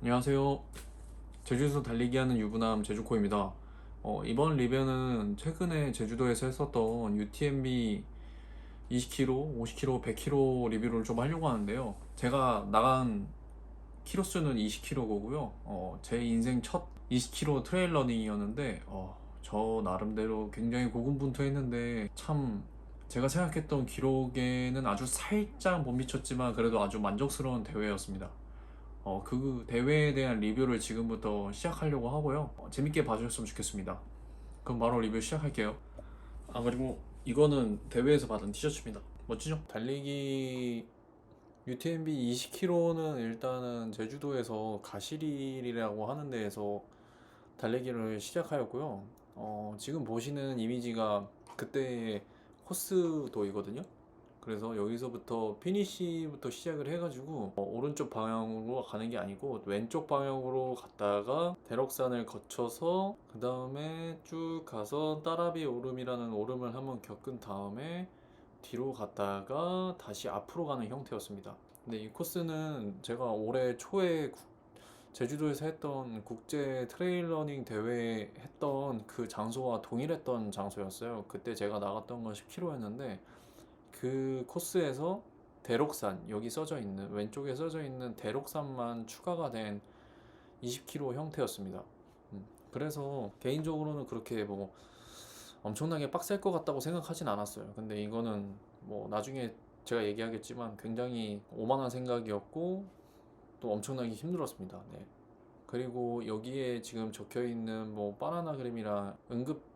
안녕하세요. 제주에서 달리기 하는 유부남 제주코입니다. 이번 리뷰는 최근에 제주도에서 했었던 UTMB 20km, 50km, 100km 리뷰를 좀 하려고 하는데요. 제가 나간 키로수는 20km고요. 제 인생 첫 20km 트레일 러닝이었는데 저 나름대로 굉장히 고군분투했는데 참 제가 생각했던 기록에는 아주 살짝 못 미쳤지만 그래도 아주 만족스러운 대회였습니다. 그 대회에 대한 리뷰를 지금부터 시작하려고 하고요. 재밌게 봐주셨으면 좋겠습니다. 그럼 바로 리뷰 시작할게요. 그리고 이거는 대회에서 받은 티셔츠입니다. 멋지죠? 달리기 UTMB 20km는 일단은 제주도에서 가시릴이라고 하는 데에서 달리기를 시작하였고요. 지금 보시는 이미지가 그때의 코스도이거든요. 그래서 여기서부터 피니시부터 시작을 해가지고 오른쪽 방향으로 가는 게 아니고 왼쪽 방향으로 갔다가 대럭산을 거쳐서 그 다음에 쭉 가서 따라비 오름이라는 오름을 한번 겪은 다음에 뒤로 갔다가 다시 앞으로 가는 형태였습니다. 근데 이 코스는 제가 올해 초에 제주도에서 했던 국제 트레일러닝 대회 했던 그 장소와 동일했던 장소였어요. 그때 제가 나갔던 건 10km였는데 그 코스에서 대록산, 여기 써져 있는 왼쪽에 써져 있는 대록산만 추가가 된 20km 형태였습니다. 그래서 개인적으로는 그렇게 뭐 엄청나게 빡셀 것 같다고 생각하진 않았어요. 근데 이거는 뭐 나중에 제가 얘기하겠지만 굉장히 오만한 생각이었고 또 엄청나게 힘들었습니다. 네. 그리고 여기에 지금 적혀 있는 뭐 바나나 그램이랑 응급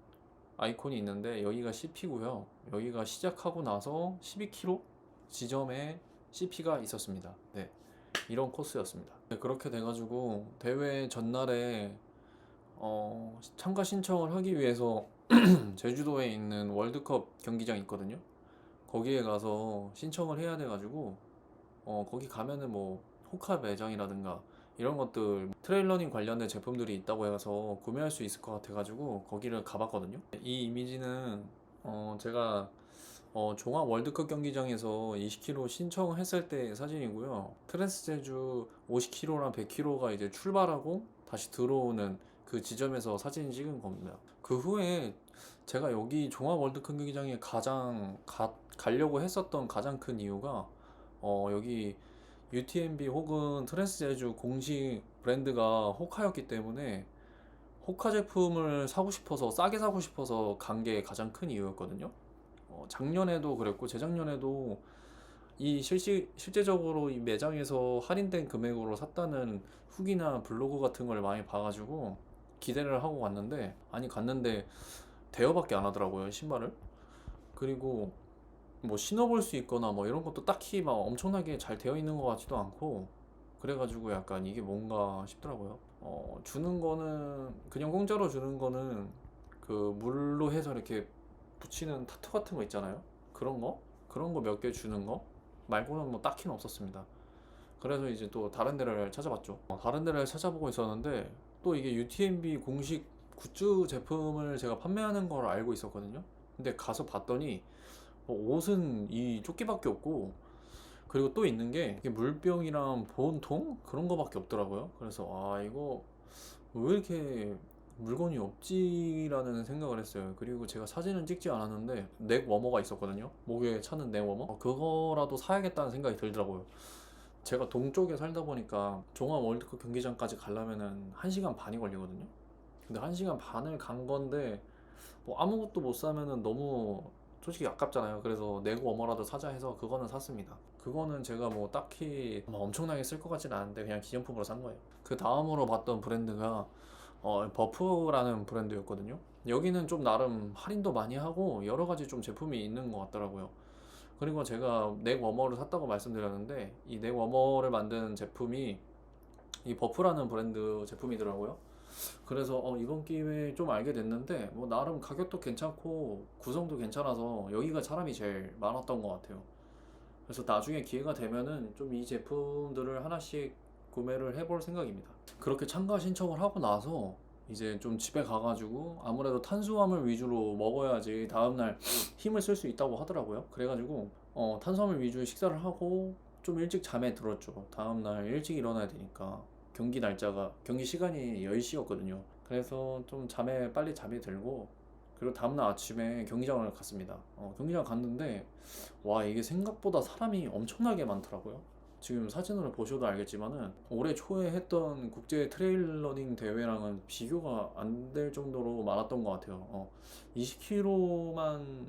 아이콘이 있는데 여기가 CP고요. 여기가 시작하고 나서 12km 지점에 CP가 있었습니다. 네, 이런 코스였습니다. 네, 그렇게 돼가지고 대회 전날에 참가 신청을 하기 위해서 제주도에 있는 월드컵 경기장이 있거든요. 거기에 가서 신청을 해야 돼가지고 거기 가면은 뭐 호카 매장이라든가 이런 것들 트레일러닝 관련된 제품들이 있다고 해서 구매할 수 있을 것 같아가지고 거기를 가봤거든요. 이 이미지는 제가 종합 월드컵 경기장에서 20km 신청을 했을 때 사진이고요. 트랜스 제주 50km랑 100km가 이제 출발하고 다시 들어오는 그 지점에서 사진 찍은 겁니다. 그 후에 제가 여기 종합 월드컵 경기장에 가려고 했었던 가장 큰 이유가 여기 UTMB 혹은 트랜스 제주 공식 브랜드가 호카였기 때문에 호카 제품을 사고 싶어서 싸게 사고 싶어서 간 게 가장 큰 이유였거든요. 작년에도 그랬고 재작년에도 실제적으로 이 매장에서 할인된 금액으로 샀다는 후기나 블로그 같은 걸 많이 봐가지고 기대를 하고 갔는데 대여밖에 안 하더라고요, 신발을. 그리고 뭐 신어볼 수 있거나 뭐 이런 것도 딱히 막 엄청나게 잘 되어 있는 것 같지도 않고 그래가지고 약간 이게 뭔가 싶더라고요. 주는 거는 그냥 공짜로 주는 거는 그 물로 해서 이렇게 붙이는 타투 같은 거 있잖아요. 그런 거 몇 개 주는 거 말고는 뭐 딱히는 없었습니다. 그래서 이제 또 다른 데를 찾아봤죠. 다른 데를 찾아보고 있었는데 또 이게 UTMB 공식 굿즈 제품을 제가 판매하는 걸 알고 있었거든요. 근데 가서 봤더니 옷은 이 조끼밖에 없고 그리고 또 있는 게 이게 물병이랑 보온통 그런 거밖에 없더라고요. 그래서 이거 왜 이렇게 물건이 없지라는 생각을 했어요. 그리고 제가 사진은 찍지 않았는데 넥 워머가 있었거든요. 목에 차는 넥 워머. 그거라도 사야겠다는 생각이 들더라고요. 제가 동쪽에 살다 보니까 종합 월드컵 경기장까지 가려면은 1시간 반이 걸리거든요. 근데 1시간 반을 간 건데 뭐 아무것도 못 사면은 너무 솔직히 아깝잖아요. 그래서 내고 워머라도 사자 해서 그거는 샀습니다. 그거는 제가 뭐 딱히 뭐 엄청나게 쓸 것 같지는 않은데 그냥 기념품으로 산 거예요. 그 다음으로 봤던 브랜드가 버프라는 브랜드였거든요. 여기는 좀 나름 할인도 많이 하고 여러 가지 좀 제품이 있는 것 같더라고요. 그리고 제가 넥 워머를 샀다고 말씀드렸는데 이 넥 워머를 만든 제품이 이 버프라는 브랜드 제품이더라고요. 그래서 이번 기회에 좀 알게 됐는데 뭐 나름 가격도 괜찮고 구성도 괜찮아서 여기가 사람이 제일 많았던 것 같아요. 그래서 나중에 기회가 되면은 좀 이 제품들을 하나씩 구매를 해볼 생각입니다. 그렇게 참가 신청을 하고 나서 이제 좀 집에 가가지고 아무래도 탄수화물 위주로 먹어야지 다음날 힘을 쓸 수 있다고 하더라고요. 그래가지고 탄수화물 위주의 식사를 하고 좀 일찍 잠에 들었죠. 다음날 일찍 일어나야 되니까 경기 시간이 10시였거든요. 그래서 좀 빨리 잠이 들고, 그리고 다음날 아침에 경기장을 갔습니다. 경기장 갔는데, 와, 이게 생각보다 사람이 엄청나게 많더라고요. 지금 사진으로 보셔도 알겠지만은 올해 초에 했던 국제 트레일러닝 대회랑은 비교가 안 될 정도로 많았던 것 같아요. 20km만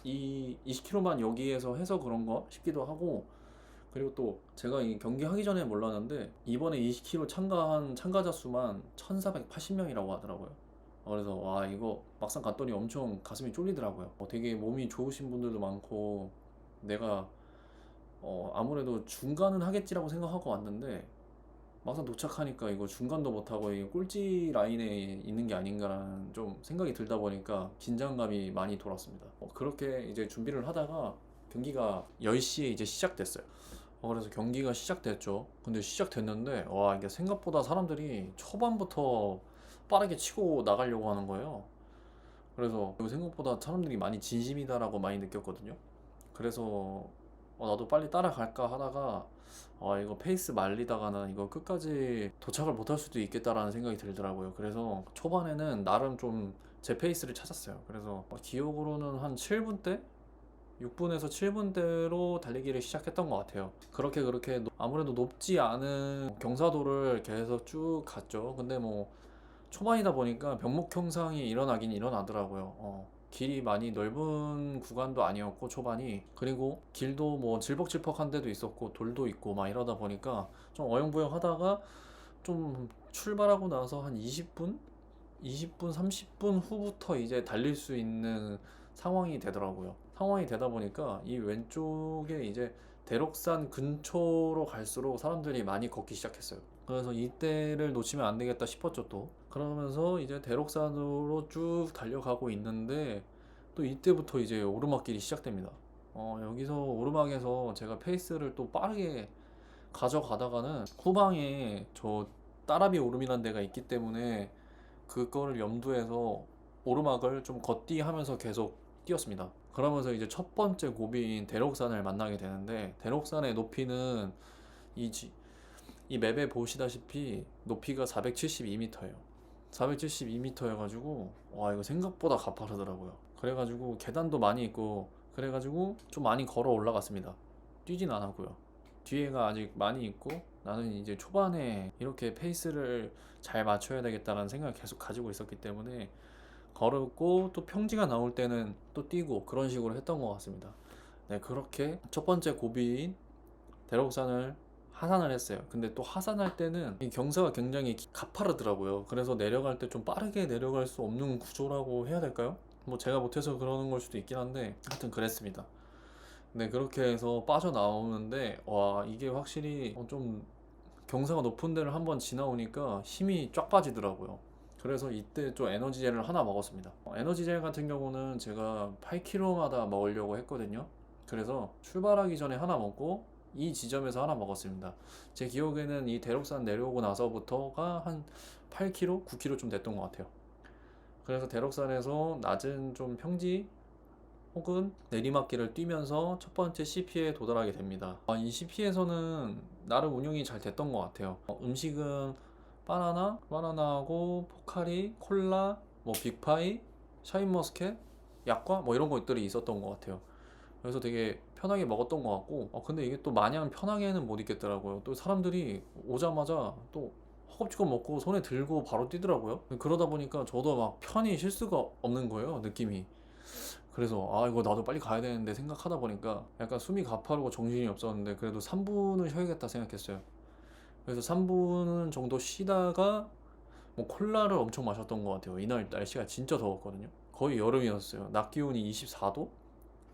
20km만 여기에서 해서 그런 거 싶기도 하고, 그리고 또 제가 이 경기 하기 전에 몰랐는데 이번에 20km 참가한 참가자 수만 1480명이라고 하더라고요. 그래서 와, 이거 막상 갔더니 엄청 가슴이 쫄리더라고요. 되게 몸이 좋으신 분들도 많고, 내가 아무래도 중간은 하겠지라고 생각하고 왔는데 막상 도착하니까 이거 중간도 못하고 이 꼴찌 라인에 있는 게 아닌가라는 좀 생각이 들다 보니까 긴장감이 많이 돌았습니다. 그렇게 이제 준비를 하다가 경기가 10시에 이제 시작됐어요. 그래서 경기가 시작됐죠. 근데 시작됐는데 와, 이게 생각보다 사람들이 초반부터 빠르게 치고 나가려고 하는 거예요. 그래서 이거 생각보다 사람들이 많이 진심이다라고 많이 느꼈거든요. 그래서 나도 빨리 따라갈까 하다가 이거 페이스 말리다가는 이거 끝까지 도착을 못할 수도 있겠다라는 생각이 들더라고요. 그래서 초반에는 나름 좀 제 페이스를 찾았어요. 그래서 기억으로는 한 7분대? 6분에서 7분대로 달리기를 시작했던 것 같아요. 그렇게 아무래도 높지 않은 경사도를 계속 쭉 갔죠. 근데 뭐 초반이다 보니까 병목 형상이 일어나긴 일어나더라고요. 길이 많이 넓은 구간도 아니었고 초반이, 그리고 길도 뭐 질퍽질퍽한 데도 있었고 돌도 있고 막 이러다 보니까 좀 어영부영 하다가 좀 출발하고 나서 한 20분 30분 후부터 이제 달릴 수 있는 상황이 되더라고요. 상황이 되다 보니까 이 왼쪽에 이제 대록산 근처로 갈수록 사람들이 많이 걷기 시작했어요. 그래서 이때를 놓치면 안 되겠다 싶었죠. 또 그러면서 이제 대록산으로 쭉 달려가고 있는데 또 이때부터 이제 오르막길이 시작됩니다. 여기서 오르막에서 제가 페이스를 또 빠르게 가져가다가는 후방에 저 따라비 오름이라는 데가 있기 때문에 그거를 염두해서 오르막을 좀 걷디하면서 계속 뛰었습니다. 그러면서 이제 첫 번째 고비인 대록산을 만나게 되는데, 대록산의 높이는 이 맵에 보시다시피 높이가 472m예요. 472m여가지고 와, 이거 생각보다 가파르더라고요. 그래가지고 계단도 많이 있고, 그래가지고 좀 많이 걸어 올라갔습니다. 뛰진 않았고요. 뒤에가 아직 많이 있고, 나는 이제 초반에 이렇게 페이스를 잘 맞춰야 되겠다는 생각을 계속 가지고 있었기 때문에 걸었고, 또 평지가 나올 때는 또 뛰고 그런 식으로 했던 것 같습니다. 네, 그렇게 첫 번째 고비인 대록산을 하산을 했어요. 근데 또 하산할 때는 이 경사가 굉장히 가파르더라고요. 그래서 내려갈 때 좀 빠르게 내려갈 수 없는 구조라고 해야 될까요? 뭐 제가 못해서 그러는 걸 수도 있긴 한데 하여튼 그랬습니다. 네, 그렇게 해서 빠져나오는데 와, 이게 확실히 좀 경사가 높은 데를 한번 지나오니까 힘이 쫙 빠지더라고요. 그래서 이때 좀 에너지젤을 하나 먹었습니다. 에너지젤 같은 경우는 제가 8km마다 먹으려고 했거든요. 그래서 출발하기 전에 하나 먹고 이 지점에서 하나 먹었습니다. 제 기억에는 이 대록산 내려오고 나서부터가 한 8km, 9km 좀 됐던 것 같아요. 그래서 대록산에서 낮은 좀 평지 혹은 내리막길을 뛰면서 첫 번째 CP에 도달하게 됩니다. 이 CP에서는 나름 운영이 잘 됐던 것 같아요. 음식은 바나나하고 포카리, 콜라, 뭐 빅파이, 샤인머스켓, 약과 뭐 이런 것들이 있었던 것 같아요. 그래서 되게 편하게 먹었던 것 같고, 근데 이게 또 마냥 편하게는 못 있겠더라고요. 또 사람들이 오자마자 또 허겁지겁 먹고 손에 들고 바로 뛰더라고요. 그러다 보니까 저도 막 편히 쉴 수가 없는 거예요, 느낌이. 그래서 이거 나도 빨리 가야 되는데 생각하다 보니까 약간 숨이 가파르고 정신이 없었는데, 그래도 3분은 쉬어야겠다 생각했어요. 그래서 3분 정도 쉬다가 뭐 콜라를 엄청 마셨던 것 같아요. 이날 날씨가 진짜 더웠거든요. 거의 여름이었어요. 낮 기온이 24도?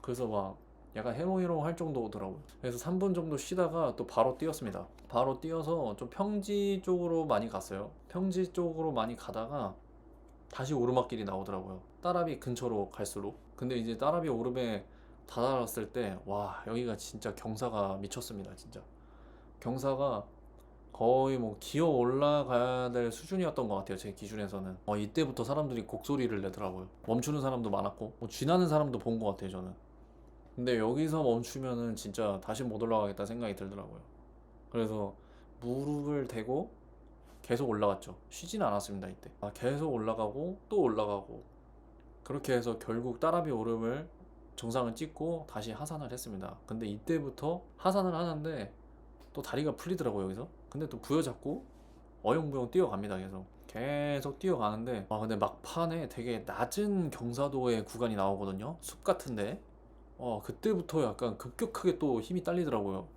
그래서 막 약간 해롱해롱 할 정도더라고요. 그래서 3분 정도 쉬다가 또 바로 뛰었습니다. 바로 뛰어서 좀 평지 쪽으로 많이 갔어요. 평지 쪽으로 많이 가다가 다시 오르막길이 나오더라고요. 따라비 근처로 갈수록. 근데 이제 따라비 오름에 다다랐을 때 와, 여기가 진짜 경사가 미쳤습니다. 진짜 경사가 거의 뭐 기어 올라가야 될 수준이었던 것 같아요. 제 기준에서는. 이때부터 사람들이 곡소리를 내더라고요. 멈추는 사람도 많았고 뭐 쥐나는 사람도 본 것 같아요, 저는. 근데 여기서 멈추면은 진짜 다시 못 올라가겠다 생각이 들더라고요. 그래서 무릎을 대고 계속 올라갔죠. 쉬지는 않았습니다 이때. 계속 올라가고 또 올라가고, 그렇게 해서 결국 따라비 오름을 정상을 찍고 다시 하산을 했습니다. 근데 이때부터 하산을 하는데 또 다리가 풀리더라고요 여기서. 근데 또 부여잡고 어영부영 뛰어갑니다. 계속 뛰어가는데, 근데 막판에 되게 낮은 경사도의 구간이 나오거든요. 숲 같은데. 그때부터 약간 급격하게 또 힘이 딸리더라고요.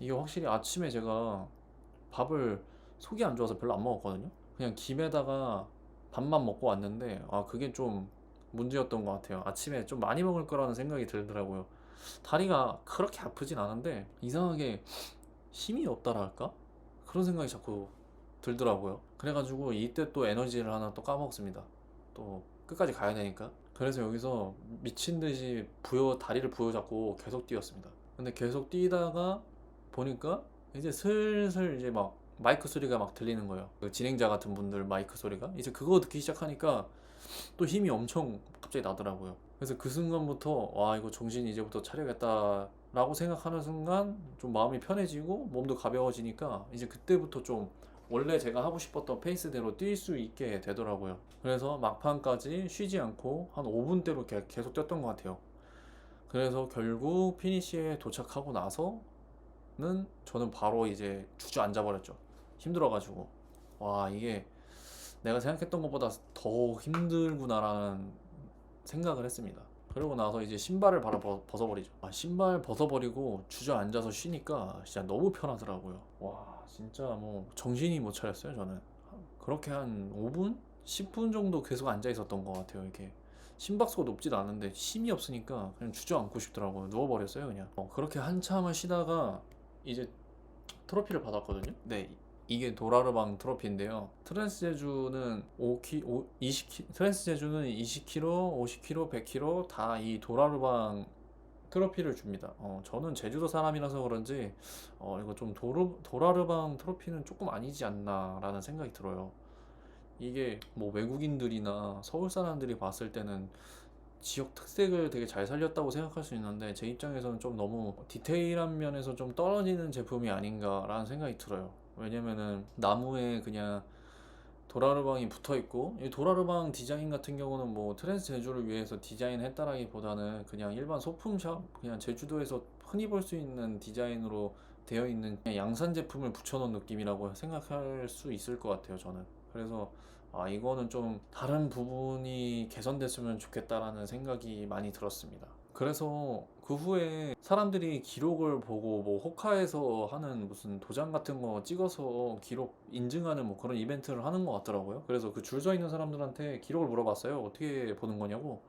이게 확실히 아침에 제가 밥을, 속이 안 좋아서 별로 안 먹었거든요. 그냥 김에다가 밥만 먹고 왔는데, 그게 좀 문제였던 것 같아요. 아침에 좀 많이 먹을 거라는 생각이 들더라고요. 다리가 그렇게 아프진 않은데 이상하게 힘이 없다라 할까? 그런 생각이 자꾸 들더라고요. 그래가지고 이때 또 에너지를 하나 또 까먹었습니다. 또 끝까지 가야 되니까. 그래서 여기서 미친 듯이 다리를 부여잡고 계속 뛰었습니다. 근데 계속 뛰다가 보니까 이제 슬슬 이제 막 마이크 소리가 막 들리는 거예요. 그 진행자 같은 분들 마이크 소리가. 이제 그거 듣기 시작하니까 또 힘이 엄청 갑자기 나더라고요. 그래서 그 순간부터 이거 정신 이제부터 차려야겠다 라고 생각하는 순간 좀 마음이 편해지고 몸도 가벼워지니까 이제 그때부터 좀 원래 제가 하고 싶었던 페이스대로 뛸 수 있게 되더라고요. 그래서 막판까지 쉬지 않고 한 5분대로 계속 뛰었던 것 같아요. 그래서 결국 피니시에 도착하고 나서는 저는 바로 이제 주저앉아 버렸죠. 힘들어가지고. 이게 내가 생각했던 것보다 더 힘들구나라는 생각을 했습니다. 그러고 나서 이제 신발을 바로 벗어버리죠. 신발 벗어버리고 주저앉아서 쉬니까 진짜 너무 편하더라고요. 진짜 뭐 정신이 못 차렸어요 저는. 그렇게 한 5분? 10분 정도 계속 앉아 있었던 것 같아요. 이렇게 심박수가 높지도 않은데 힘이 없으니까 그냥 주저앉고 싶더라고요. 누워버렸어요 그냥. 그렇게 한참을 쉬다가 이제 트로피를 받았거든요. 네, 이게 도라르방 트로피인데요. 트랜스 제주는 20km, 50km, 100km 다 이 도라르방 트로피를 줍니다. 저는 제주도 사람이라서 그런지 이거 좀 도라르방 트로피는 조금 아니지 않나라는 생각이 들어요. 이게 뭐 외국인들이나 서울 사람들이 봤을 때는 지역 특색을 되게 잘 살렸다고 생각할 수 있는데, 제 입장에서는 좀 너무 디테일한 면에서 좀 떨어지는 제품이 아닌가라는 생각이 들어요. 왜냐면은 나무에 그냥 도라르방이 붙어 있고, 이 도라르방 디자인 같은 경우는 뭐 트랜스 제주를 위해서 디자인했다라기보다는 그냥 일반 소품샵, 그냥 제주도에서 흔히 볼 수 있는 디자인으로 되어 있는 그냥 양산 제품을 붙여놓은 느낌이라고 생각할 수 있을 것 같아요 저는. 그래서 이거는 좀 다른 부분이 개선됐으면 좋겠다라는 생각이 많이 들었습니다. 그래서 그 후에 사람들이 기록을 보고 뭐 호카에서 하는 무슨 도장 같은 거 찍어서 기록 인증하는 뭐 그런 이벤트를 하는 것 같더라고요. 그래서 그 줄 서 있는 사람들한테 기록을 물어봤어요. 어떻게 보는 거냐고.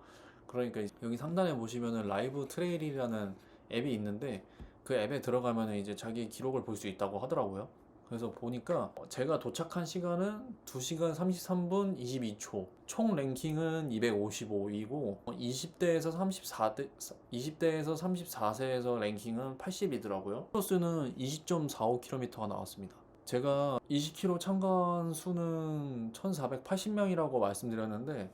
그러니까 여기 상단에 보시면은 라이브 트레일이라는 앱이 있는데, 그 앱에 들어가면 이제 자기 기록을 볼 수 있다고 하더라고요. 그래서 보니까 제가 도착한 시간은 2시간 33분 22초, 총 랭킹은 255이고 20대에서 34세에서 랭킹은 80이더라고요. 코스는 20.45km가 나왔습니다. 제가 20km 참관 수는 1480명이라고 말씀드렸는데,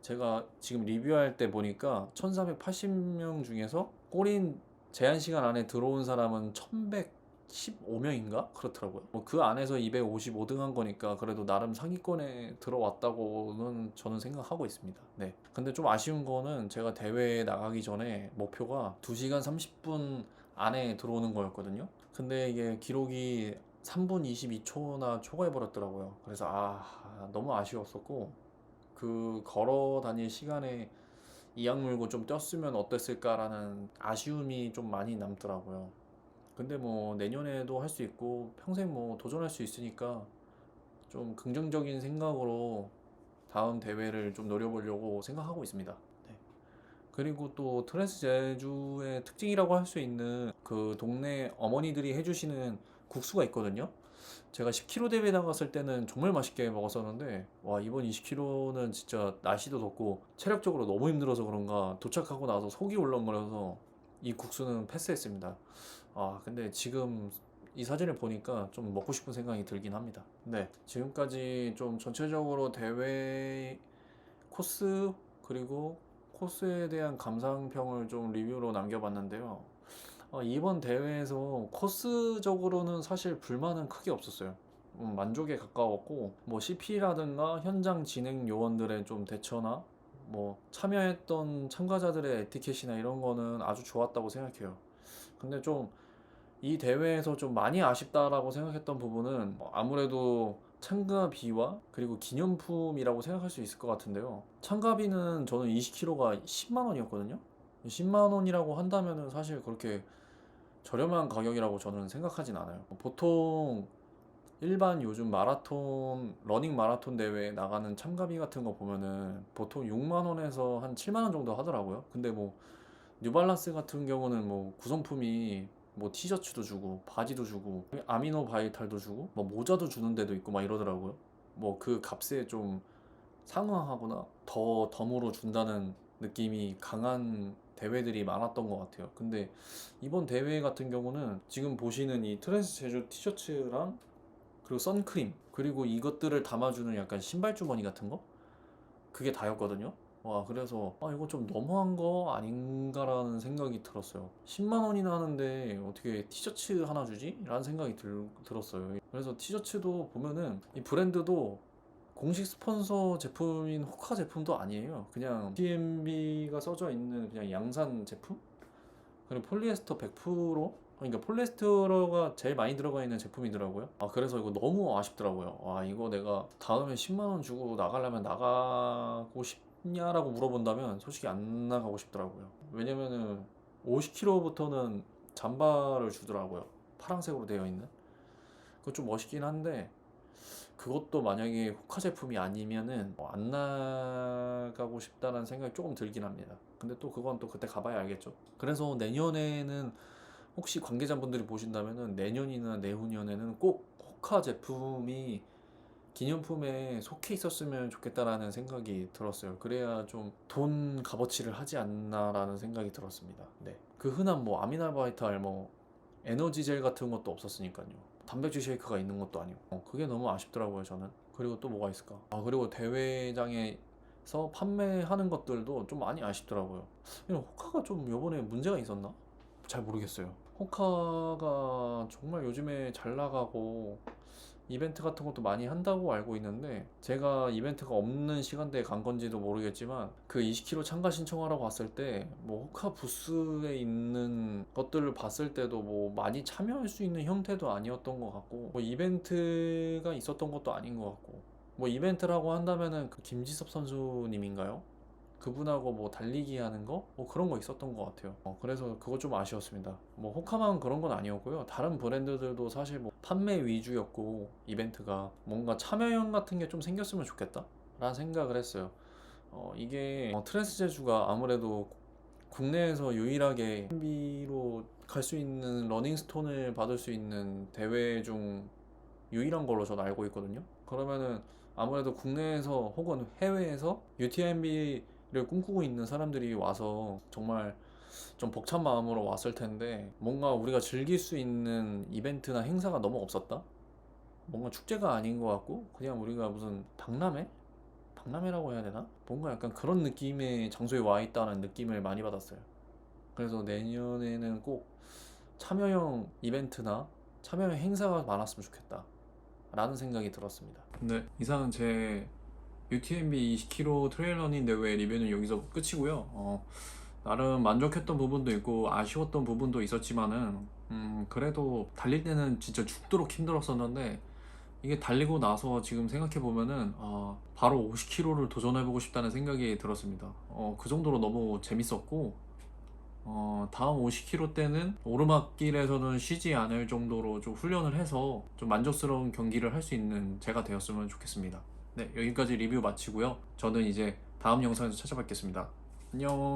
제가 지금 리뷰할 때 보니까 1480명 중에서 꼬린 제한 시간 안에 들어온 사람은 1115명인가? 그렇더라고요. 뭐 그 안에서 255등 한 거니까 그래도 나름 상위권에 들어왔다고는 저는 생각하고 있습니다. 네. 근데 좀 아쉬운 거는 제가 대회에 나가기 전에 목표가 2시간 30분 안에 들어오는 거였거든요. 근데 이게 기록이 3분 22초나 초과해 버렸더라고요. 그래서 너무 아쉬웠었고, 그 걸어 다닐 시간에 이악 물고 좀 뛰었으면 어땠을까라는 아쉬움이 좀 많이 남더라고요. 근데 뭐 내년에도 할 수 있고 평생 뭐 도전할 수 있으니까 좀 긍정적인 생각으로 다음 대회를 좀 노려보려고 생각하고 있습니다. 네. 그리고 또 트랜스 제주의 특징이라고 할 수 있는 그 동네 어머니들이 해주시는 국수가 있거든요. 제가 10km 대회 나갔을 때는 정말 맛있게 먹었었는데, 이번 20km는 진짜 날씨도 덥고 체력적으로 너무 힘들어서 그런가 도착하고 나서 속이 울렁거려서 이 국수는 패스했습니다. 근데 지금 이 사진을 보니까 좀 먹고 싶은 생각이 들긴 합니다. 네, 지금까지 좀 전체적으로 대회 코스, 그리고 코스에 대한 감상평을 좀 리뷰로 남겨봤는데요. 이번 대회에서 코스적으로는 사실 불만은 크게 없었어요. 만족에 가까웠고, 뭐 CP라든가 현장 진행 요원들의 좀 대처나 뭐 참여했던 참가자들의 에티켓이나 이런 거는 아주 좋았다고 생각해요. 근데 좀 이 대회에서 좀 많이 아쉽다라고 생각했던 부분은 아무래도 참가비와 그리고 기념품이라고 생각할 수 있을 것 같은데요. 참가비는 저는 20kg가 10만 원이었거든요. 10만 원이라고 한다면은 사실 그렇게 저렴한 가격이라고 저는 생각하진 않아요. 보통 일반 요즘 마라톤, 러닝 마라톤 대회에 나가는 참가비 같은 거 보면은 보통 6만 원에서 한 7만 원 정도 하더라고요. 근데 뭐 뉴발란스 같은 경우는 뭐 구성품이 뭐 티셔츠도 주고 바지도 주고 아미노 바이탈도 주고 뭐 모자도 주는 데도 있고 막 이러더라고요. 뭐 그 값에 좀 상응하거나 더 덤으로 준다는 느낌이 강한 대회들이 많았던 것 같아요. 근데 이번 대회 같은 경우는 지금 보시는 이 트랜스 제조 티셔츠랑 그리고 선크림 그리고 이것들을 담아주는 약간 신발 주머니 같은 거 그게 다였거든요. 와, 그래서 이거 좀 너무한 거 아닌가라는 생각이 들었어요. 10만 원이나 하는데 어떻게 티셔츠 하나 주지? 라는 생각이 들었어요. 그래서 티셔츠도 보면은 이 브랜드도 공식 스폰서 제품인 호카 제품도 아니에요. 그냥 TMB가 써져 있는 그냥 양산 제품? 그리고 폴리에스터 100%? 그러니까 폴리에스터가 제일 많이 들어가 있는 제품이더라고요. 그래서 이거 너무 아쉽더라고요. 이거 내가 다음에 10만 원 주고 나가려면 나가고 싶냐라고 물어본다면 솔직히 안 나가고 싶더라고요. 왜냐면은 50kg부터는 잠바를 주더라고요. 파란색으로 되어 있는. 그거 좀 멋있긴 한데 그것도 만약에 호카 제품이 아니면은 안 나가고 싶다는 생각이 조금 들긴 합니다. 근데 또 그건 또 그때 가봐야 알겠죠. 그래서 내년에는 혹시 관계자분들이 보신다면은 내년이나 내후년에는 꼭 호카 제품이 기념품에 속해 있었으면 좋겠다라는 생각이 들었어요. 그래야 좀 돈 값어치를 하지 않나라는 생각이 들었습니다. 네. 그 흔한 뭐 아미노바이탈 뭐 에너지 젤 같은 것도 없었으니까요. 단백질 쉐이크가 있는 것도 아니고 그게 너무 아쉽더라고요 저는. 그리고 또 뭐가 있을까? 그리고 대회장에서 판매하는 것들도 좀 많이 아쉽더라고요. 호카가 좀 요번에 문제가 있었나? 잘 모르겠어요. 호카가 정말 요즘에 잘 나가고 이벤트 같은 것도 많이 한다고 알고 있는데 제가 이벤트가 없는 시간대에 간 건지도 모르겠지만 그 20km 참가 신청하러 갔을 때 뭐 호카 부스에 있는 것들을 봤을 때도 뭐 많이 참여할 수 있는 형태도 아니었던 것 같고 뭐 이벤트가 있었던 것도 아닌 것 같고 뭐 이벤트라고 한다면은 그 김지섭 선수님인가요? 그분하고 뭐 달리기 하는 거? 뭐 그런 거 있었던 것 같아요. 그래서 그거 좀 아쉬웠습니다. 뭐 호카만 그런 건 아니었고요. 다른 브랜드들도 사실 뭐 판매 위주였고 이벤트가 뭔가 참여형 같은 게 좀 생겼으면 좋겠다 라는 생각을 했어요. 이게 트랜스 제주가 아무래도 국내에서 유일하게 TMB로 갈 수 있는 러닝스톤을 받을 수 있는 대회 중 유일한 걸로 저는 알고 있거든요. 그러면은 아무래도 국내에서 혹은 해외에서 UTMB를 꿈꾸고 있는 사람들이 와서 정말 좀 벅찬 마음으로 왔을 텐데 뭔가 우리가 즐길 수 있는 이벤트나 행사가 너무 없었다? 뭔가 축제가 아닌 것 같고 그냥 우리가 무슨 박람회? 박람회라고 해야 되나? 뭔가 약간 그런 느낌의 장소에 와 있다는 느낌을 많이 받았어요. 그래서 내년에는 꼭 참여형 이벤트나 참여형 행사가 많았으면 좋겠다 라는 생각이 들었습니다. 네, 이상은 제 UTMB 20km 트레일 러닝 대회 리뷰는 여기서 끝이고요. 나름 만족했던 부분도 있고 아쉬웠던 부분도 있었지만은 그래도 달릴 때는 진짜 죽도록 힘들었었는데 이게 달리고 나서 지금 생각해 보면은 바로 50km를 도전해보고 싶다는 생각이 들었습니다. 그 정도로 너무 재밌었고 다음 50km 때는 오르막길에서는 쉬지 않을 정도로 좀 훈련을 해서 좀 만족스러운 경기를 할 수 있는 제가 되었으면 좋겠습니다. 네, 여기까지 리뷰 마치고요. 저는 이제 다음 영상에서 찾아뵙겠습니다. 안녕.